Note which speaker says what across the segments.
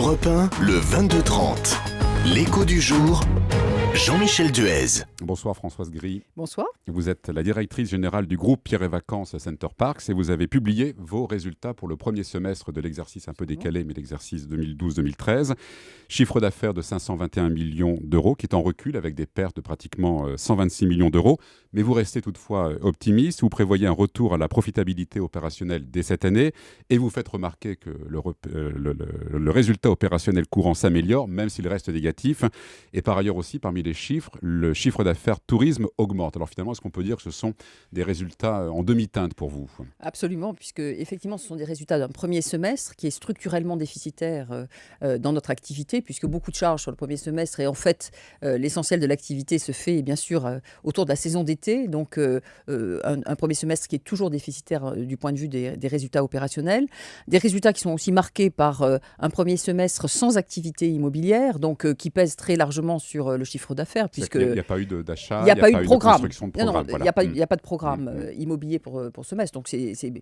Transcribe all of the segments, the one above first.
Speaker 1: Europe 1, le 22-30. L'écho du jour, Jean-Michel Duez.
Speaker 2: Bonsoir Françoise Gris.
Speaker 3: Bonsoir.
Speaker 2: Vous êtes la directrice générale du groupe Pierre et Vacances Center Parcs et vous avez publié vos résultats pour le premier semestre de l'exercice un peu décalé, mais l'exercice 2012-2013. Chiffre d'affaires de 521 millions d'euros qui est en recul avec des pertes de pratiquement 126 millions d'euros. Mais vous restez toutefois optimiste. Vous prévoyez un retour à la profitabilité opérationnelle dès cette année et vous faites remarquer que le résultat opérationnel courant s'améliore, même s'il reste négatif. Et par ailleurs aussi, parmi les chiffres, le chiffre d'affaires tourisme augmente. Alors finalement, est-ce qu'on peut dire que ce sont des résultats en demi-teinte pour vous ?
Speaker 3: Absolument, puisque effectivement, ce sont des résultats d'un premier semestre qui est structurellement déficitaire dans notre activité, puisque beaucoup de charges sur le premier semestre et en fait, l'essentiel de l'activité se fait bien sûr autour de la saison d'été, donc un premier semestre qui est toujours déficitaire du point de vue des résultats opérationnels, des résultats qui sont aussi marqués par un premier semestre sans activité immobilière, donc qui pèse très largement sur le chiffre d'affaires, puisque
Speaker 2: il n'y a pas eu d'achat,
Speaker 3: il n'y a pas eu de programme.
Speaker 2: Construction de programme.
Speaker 3: Il n'y a pas de programme immobilier pour ce semestre, donc c'est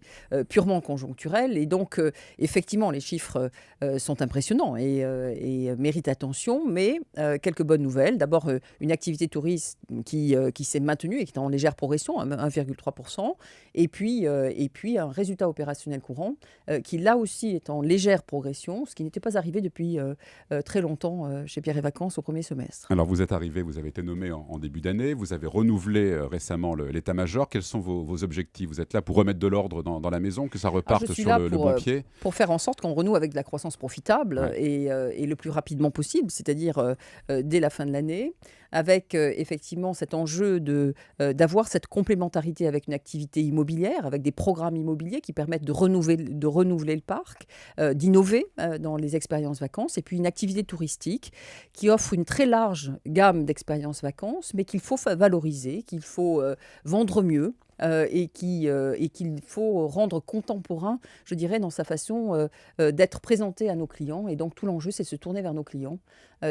Speaker 3: purement conjoncturel. Et donc, effectivement, les chiffres sont impressionnants et méritent attention, mais quelques bonnes nouvelles. D'abord, une activité touriste qui s'est maintenue et qui est en légère progression, 1,3%, et puis un résultat opérationnel courant qui, là aussi, est en légère progression, ce qui n'était pas arrivé depuis très longtemps chez Pierre et Vacances au premier semestre.
Speaker 2: Alors, vous êtes arrivé, vous avez été nommé en début d'année, vous avez renouvelé récemment l'état-major. Quels sont vos objectifs ? Vous êtes là pour remettre de l'ordre dans la maison, que ça reparte sur le bon pied ?
Speaker 3: Pour faire en sorte qu'on renoue avec de la croissance profitable et le plus rapidement possible, c'est-à-dire dès la fin de l'année, avec effectivement cet enjeu d'avoir cette complémentarité avec une activité immobilière, avec des programmes immobiliers qui permettent de renouveler le parc, d'innover dans les expériences vacances, et puis une activité touristique qui offre une très large gamme d'expériences vacances, mais qu'il faut valoriser, qu'il faut vendre mieux. Et qu'il faut rendre contemporain, je dirais, dans sa façon d'être présenté à nos clients. Et donc, tout l'enjeu, c'est de se tourner vers nos clients,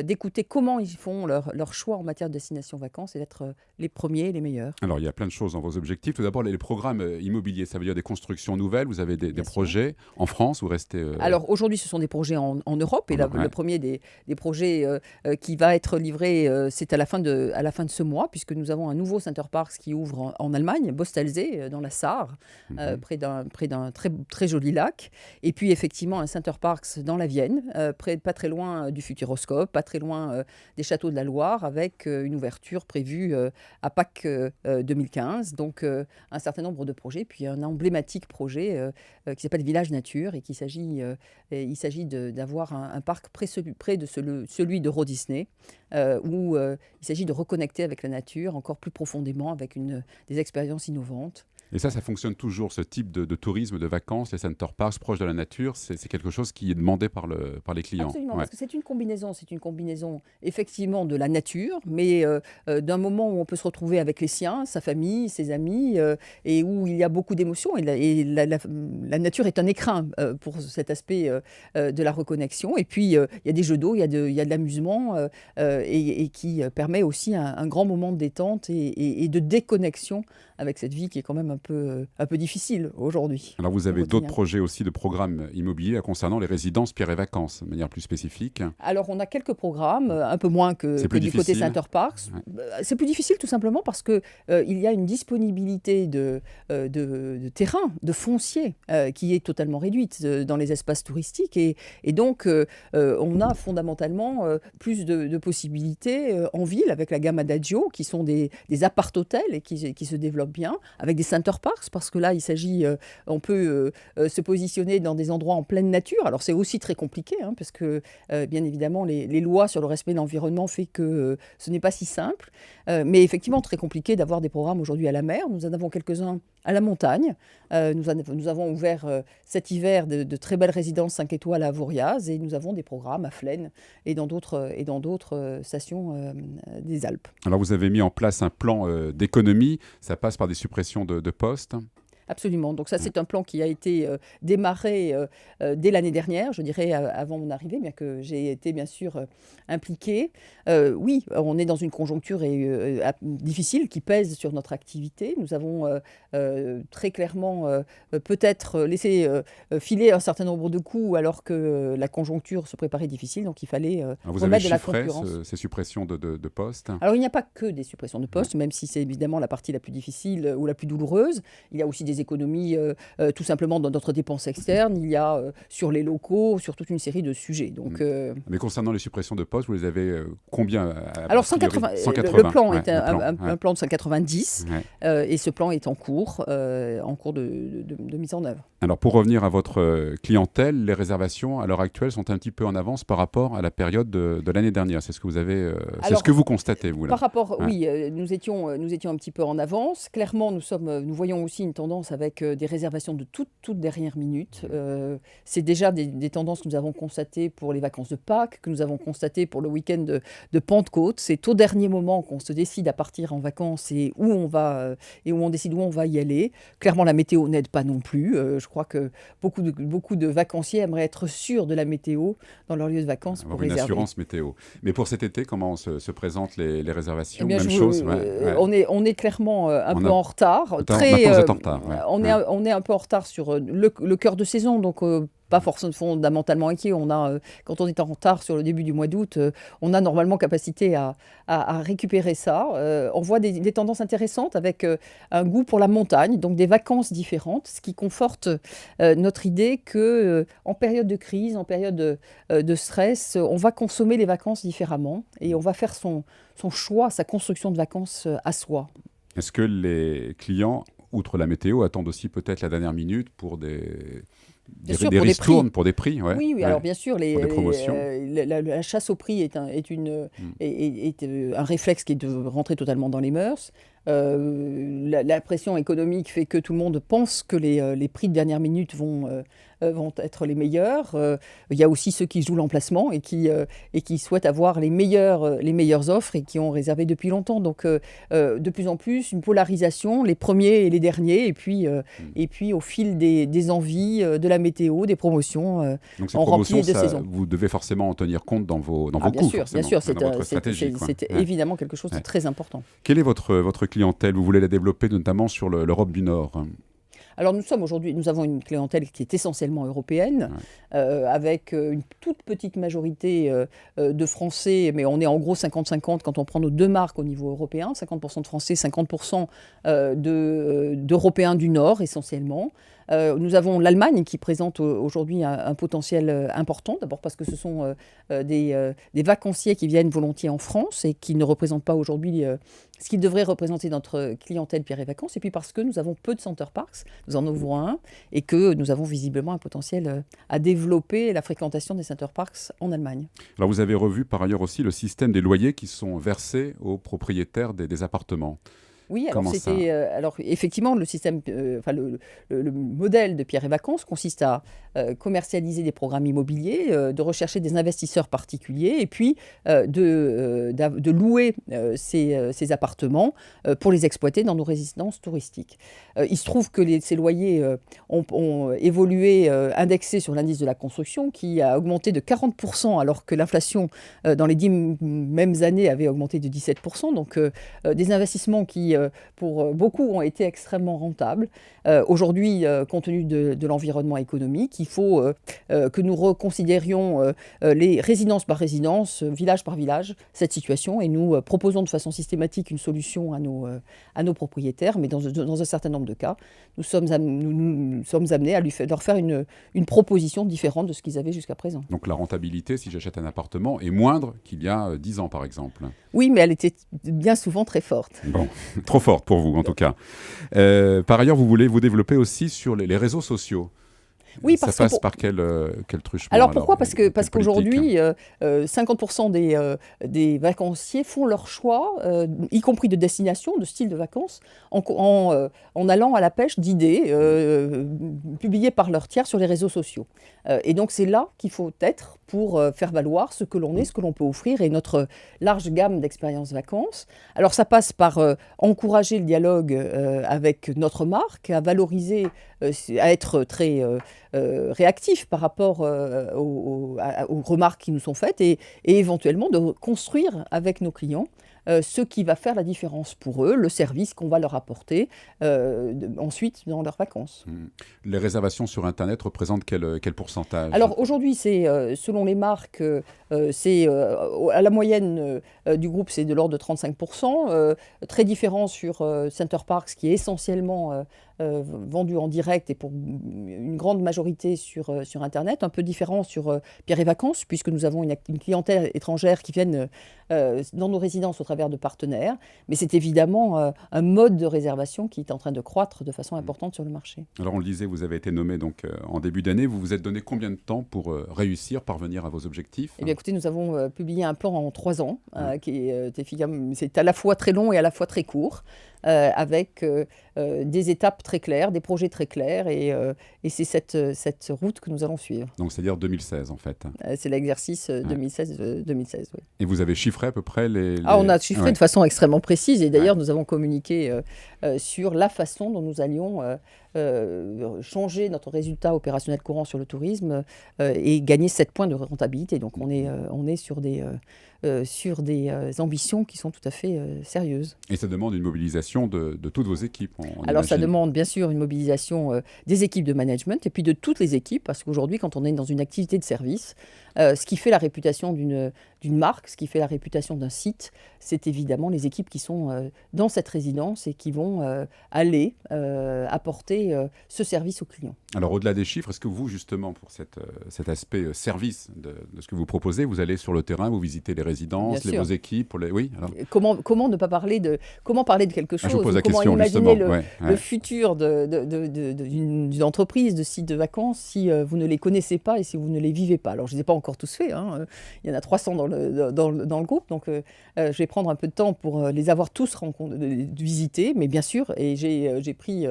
Speaker 3: d'écouter comment ils font leur choix en matière de destination vacances et d'être les premiers, les meilleurs.
Speaker 2: Alors, il y a plein de choses dans vos objectifs. Tout d'abord, les programmes immobiliers, ça veut dire des constructions nouvelles. Vous avez des projets en France ou restez...
Speaker 3: Alors, aujourd'hui, ce sont des projets en Europe. Et le premier des projets qui va être livré, c'est à la fin de ce mois, puisque nous avons un nouveau Center Parcs qui ouvre en Allemagne, Bostalsee, dans la Sarre, près d'un très, très joli lac. Et puis, effectivement, un Center Parcs dans la Vienne, pas très loin du Futuroscope, pas très loin des châteaux de la Loire, avec une ouverture prévue à Pâques 2015. Donc, un certain nombre de projets. Puis, un emblématique projet qui s'appelle Village Nature et il s'agit d'avoir un parc près de celui d'Euro Disney, où il s'agit de reconnecter avec la nature encore plus profondément, avec des expériences innovantes.
Speaker 2: Et ça fonctionne toujours, ce type de tourisme, de vacances, les center parks proches de la nature, c'est quelque chose qui est demandé par les clients.
Speaker 3: Absolument, parce que c'est une combinaison effectivement de la nature, mais d'un moment où on peut se retrouver avec les siens, sa famille, ses amis, et où il y a beaucoup d'émotions. Et la nature est un écrin pour cet aspect de la reconnexion. Et puis, il y a des jeux d'eau, il y a de l'amusement, et qui permet aussi un grand moment de détente et de déconnexion avec cette vie qui est quand même un peu difficile aujourd'hui.
Speaker 2: Alors vous avez d'autres projets aussi de programmes immobiliers concernant les résidences Pierre et Vacances, de manière plus spécifique.
Speaker 3: Alors on a quelques programmes, un peu moins que du côté Center Parcs. Ouais. C'est plus difficile tout simplement parce qu'il y a une disponibilité de terrain, de foncier, qui est totalement réduite dans les espaces touristiques. Et donc on a fondamentalement plus de possibilités en ville avec la gamme Adagio, qui sont des appart-hôtels et qui se développent bien, avec des Center Parcs, parce que là, on peut se positionner dans des endroits en pleine nature. Alors, c'est aussi très compliqué, parce que, bien évidemment, les lois sur le respect de l'environnement fait que ce n'est pas si simple. Mais effectivement, très compliqué d'avoir des programmes aujourd'hui à la mer. Nous en avons quelques-uns à la montagne. Nous avons ouvert cet hiver de très belles résidences 5 étoiles à Avoriaz, et nous avons des programmes à Flaine et dans d'autres stations des Alpes.
Speaker 2: Alors, vous avez mis en place un plan d'économie. Ça passe par des suppressions de postes.
Speaker 3: Absolument. Donc ça, c'est un plan qui a été démarré dès l'année dernière, je dirais, avant mon arrivée, bien que j'ai été bien sûr impliquée. Oui, on est dans une conjoncture difficile qui pèse sur notre activité. Nous avons très clairement peut-être laissé filer un certain nombre de coûts alors que la conjoncture se préparait difficile, donc il fallait remettre de la concurrence.
Speaker 2: Ces suppressions de postes?
Speaker 3: Alors il n'y a pas que des suppressions de postes, même si c'est évidemment la partie la plus difficile ou la plus douloureuse. Il y a aussi des économies tout simplement dans notre dépense externe, il y a sur les locaux, sur toute une série de sujets. Donc,
Speaker 2: Mais concernant les suppressions de postes, vous les avez combien
Speaker 3: Alors 180, le plan est un plan de 190 et ce plan est en cours de mise en œuvre.
Speaker 2: Alors pour revenir à votre clientèle, les réservations à l'heure actuelle sont un petit peu en avance par rapport à la période de l'année dernière. C'est ce que vous avez, c'est ce que vous constatez vous là.
Speaker 3: Par rapport, oui, nous étions un petit peu en avance. Clairement, nous voyons aussi une tendance avec des réservations de toute dernière minute. C'est déjà des tendances que nous avons constatées pour les vacances de Pâques, que nous avons constatées pour le week-end de Pentecôte. C'est au dernier moment qu'on se décide à partir en vacances et où on va et où on décide où on va y aller. Clairement, la météo n'aide pas non plus. Je crois que beaucoup de vacanciers aimeraient être sûrs de la météo dans leur lieu de vacances pour réserver.
Speaker 2: Une assurance météo. Mais pour cet été, comment se présentent les réservations?
Speaker 3: Eh bien,
Speaker 2: Même chose.
Speaker 3: On est clairement un peu en retard.
Speaker 2: Vous êtes en retard.
Speaker 3: On est un peu en retard sur le cœur de saison, donc pas forcément fondamentalement inquiet. Quand on est en retard sur le début du mois d'août, on a normalement capacité à récupérer ça. On voit des tendances intéressantes avec un goût pour la montagne, donc des vacances différentes, ce qui conforte notre idée qu'en période de crise, en période de stress, on va consommer les vacances différemment et on va faire son choix, sa construction de vacances à soi.
Speaker 2: Est-ce que les clients, outre la météo, attendent aussi peut-être la dernière minute pour des ristournes, pour des prix?
Speaker 3: Oui, alors bien sûr,
Speaker 2: pour des promotions.
Speaker 3: La chasse au prix est un réflexe qui est de rentrer totalement dans les mœurs. La pression économique fait que tout le monde pense que les prix de dernière minute vont être les meilleurs. Il y a aussi ceux qui jouent l'emplacement et qui souhaitent avoir les meilleures offres et qui ont réservé depuis longtemps. Donc de plus en plus, une polarisation, les premiers et les derniers, et puis au fil des envies, de la météo, des promotions,
Speaker 2: donc ces
Speaker 3: on remplit les deux saisons.
Speaker 2: Vous devez forcément en tenir compte dans vos coûts.
Speaker 3: Bien sûr,
Speaker 2: c'est
Speaker 3: évidemment quelque chose de très important.
Speaker 2: Quelle est votre clientèle? Vous voulez la développer notamment sur l'Europe du Nord?
Speaker 3: Alors nous avons une clientèle qui est essentiellement européenne, avec une toute petite majorité de Français, mais on est en gros 50-50 quand on prend nos deux marques au niveau européen, 50% de Français, 50% d'Européens du Nord essentiellement. Nous avons l'Allemagne qui présente aujourd'hui un potentiel important, d'abord parce que ce sont des vacanciers qui viennent volontiers en France et qui ne représentent pas aujourd'hui ce qu'ils devraient représenter notre clientèle Pierre et Vacances, et puis parce que nous avons peu de center parks, nous en ouvrons un, et que nous avons visiblement un potentiel à développer la fréquentation des center parks en Allemagne.
Speaker 2: Alors vous avez revu par ailleurs aussi le système des loyers qui sont versés aux propriétaires des appartements.
Speaker 3: Oui, alors effectivement, le système, le modèle de Pierre et Vacances consiste à commercialiser des programmes immobiliers, de rechercher des investisseurs particuliers et puis de louer ces appartements pour les exploiter dans nos résidences touristiques. Il se trouve que ces loyers ont évolué indexés sur l'indice de la construction qui a augmenté de 40% alors que l'inflation dans les 10 mêmes années avait augmenté de 17%. Donc des investissements qui pour beaucoup ont été extrêmement rentables. Aujourd'hui, compte tenu de l'environnement économique, il faut que nous reconsidérions les résidence par résidence, village par village, cette situation, et nous proposons de façon systématique une solution à nos propriétaires, mais dans un certain nombre de cas, nous sommes amenés à leur faire une proposition différente de ce qu'ils avaient jusqu'à présent.
Speaker 2: Donc la rentabilité, si j'achète un appartement, est moindre qu'il y a 10 ans, par exemple?
Speaker 3: Oui, mais elle était bien souvent très forte.
Speaker 2: Bon, trop forte pour vous, en tout cas. Par ailleurs, vous voulez vous développer aussi sur les réseaux sociaux.
Speaker 3: Oui,
Speaker 2: ça passe par quel truchement?
Speaker 3: Alors pourquoi? Parce qu'aujourd'hui, 50% des vacanciers font leur choix, y compris de destination, de style de vacances, en allant à la pêche d'idées publiées par leurs tiers sur les réseaux sociaux. Et donc c'est là qu'il faut être pour faire valoir ce que l'on est, ce que l'on peut offrir et notre large gamme d'expériences vacances. Alors ça passe par encourager le dialogue avec notre marque, à valoriser, à être très réactif par rapport aux remarques qui nous sont faites et éventuellement de construire avec nos clients ce qui va faire la différence pour eux, le service qu'on va leur apporter ensuite dans leurs vacances.
Speaker 2: Les réservations sur Internet représentent quel pourcentage?
Speaker 3: Alors aujourd'hui, c'est selon les marques, c'est à la moyenne du groupe, c'est de l'ordre de 35%. Très différent sur Center Parcs, qui est essentiellement vendu en direct et pour une grande majorité sur Internet. Un peu différent sur Pierre et Vacances, puisque nous avons une clientèle étrangère qui viennent dans nos résidences au travers de partenaires. Mais c'est évidemment un mode de réservation qui est en train de croître de façon importante sur le marché.
Speaker 2: Alors on le disait, vous avez été nommé donc, en début d'année. Vous vous êtes donné combien de temps pour réussir, parvenir à vos objectifs?
Speaker 3: Eh bien écoutez, nous avons publié un plan en 3 ans, qui est c'est à la fois très long et à la fois très court. Avec des étapes très claires, des projets très clairs, et c'est cette route que nous allons suivre.
Speaker 2: Donc c'est-à-dire 2016 en fait.
Speaker 3: C'est l'exercice 2016, oui.
Speaker 2: Et vous avez chiffré à peu près les...
Speaker 3: On a chiffré de façon extrêmement précise, et d'ailleurs nous avons communiqué sur la façon dont nous allions changer notre résultat opérationnel courant sur le tourisme et gagner 7 points de rentabilité. Donc on est sur des ambitions qui sont tout à fait sérieuses.
Speaker 2: Et ça demande une mobilisation de toutes vos équipes.
Speaker 3: Alors ça demande bien sûr une mobilisation des équipes de management et puis de toutes les équipes, parce qu'aujourd'hui quand on est dans une activité de service, ce qui fait la réputation d'une marque, ce qui fait la réputation d'un site, c'est évidemment les équipes qui sont dans cette résidence et qui vont aller apporter ce service aux clients.
Speaker 2: Alors au-delà des chiffres, est-ce que vous justement pour cet aspect service de ce que vous proposez, vous allez sur le terrain, vous visitez les résidences, vos équipes Oui, alors...
Speaker 3: Comment ne pas parler de quelque chose?
Speaker 2: Je vous pose la
Speaker 3: comment
Speaker 2: question,
Speaker 3: imaginer
Speaker 2: le
Speaker 3: futur d'une entreprise, de sites de vacances, si vous ne les connaissez pas et si vous ne les vivez pas? Alors je ne les ai pas encore tous faits, hein. Il y en a 300 dans le groupe, donc je vais prendre un peu de temps pour les avoir tous visités, mais bien sûr, et j'ai pris...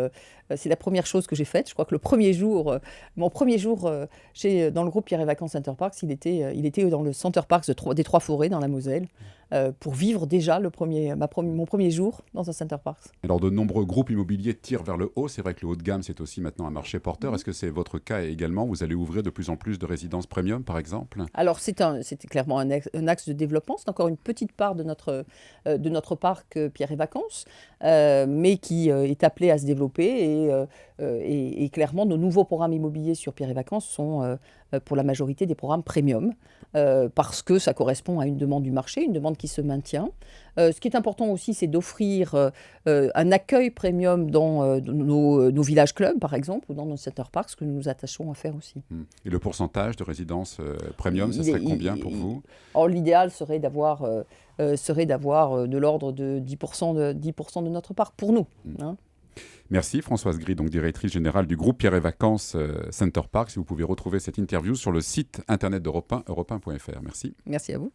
Speaker 3: c'est la première chose que j'ai faite. Je crois que mon premier jour dans le groupe Pierre et Vacances Center Parcs, il était dans le Center Parcs des Trois Forêts, dans la Moselle, pour vivre déjà mon premier jour dans un Center Parcs.
Speaker 2: Alors de nombreux groupes immobiliers tirent vers le haut. C'est vrai que le haut de gamme, c'est aussi maintenant un marché porteur. Est-ce que c'est votre cas également? Vous allez ouvrir de plus en plus de résidences premium, par exemple? Alors
Speaker 3: c'était clairement un axe de développement. C'est encore une petite part de notre parc Pierre et Vacances, mais qui est appelé à se développer. Et clairement, nos nouveaux programmes immobiliers sur Pierre et Vacances sont pour la majorité des programmes premium, parce que ça correspond à une demande du marché, une demande qui se maintient. Ce qui est important aussi, c'est d'offrir un accueil premium dans nos villages clubs, par exemple, ou dans nos center parks, ce que nous nous attachons à faire aussi.
Speaker 2: Et le pourcentage de résidences premium, ce serait combien pour vous?
Speaker 3: L'idéal serait d'avoir de l'ordre de 10% de notre parc pour nous. Hein.
Speaker 2: Merci Françoise Gris, donc directrice générale du groupe Pierre et Vacances Center Parcs. Vous pouvez retrouver cette interview sur le site internet d'Europe 1, europe1.fr. Merci.
Speaker 3: Merci à vous.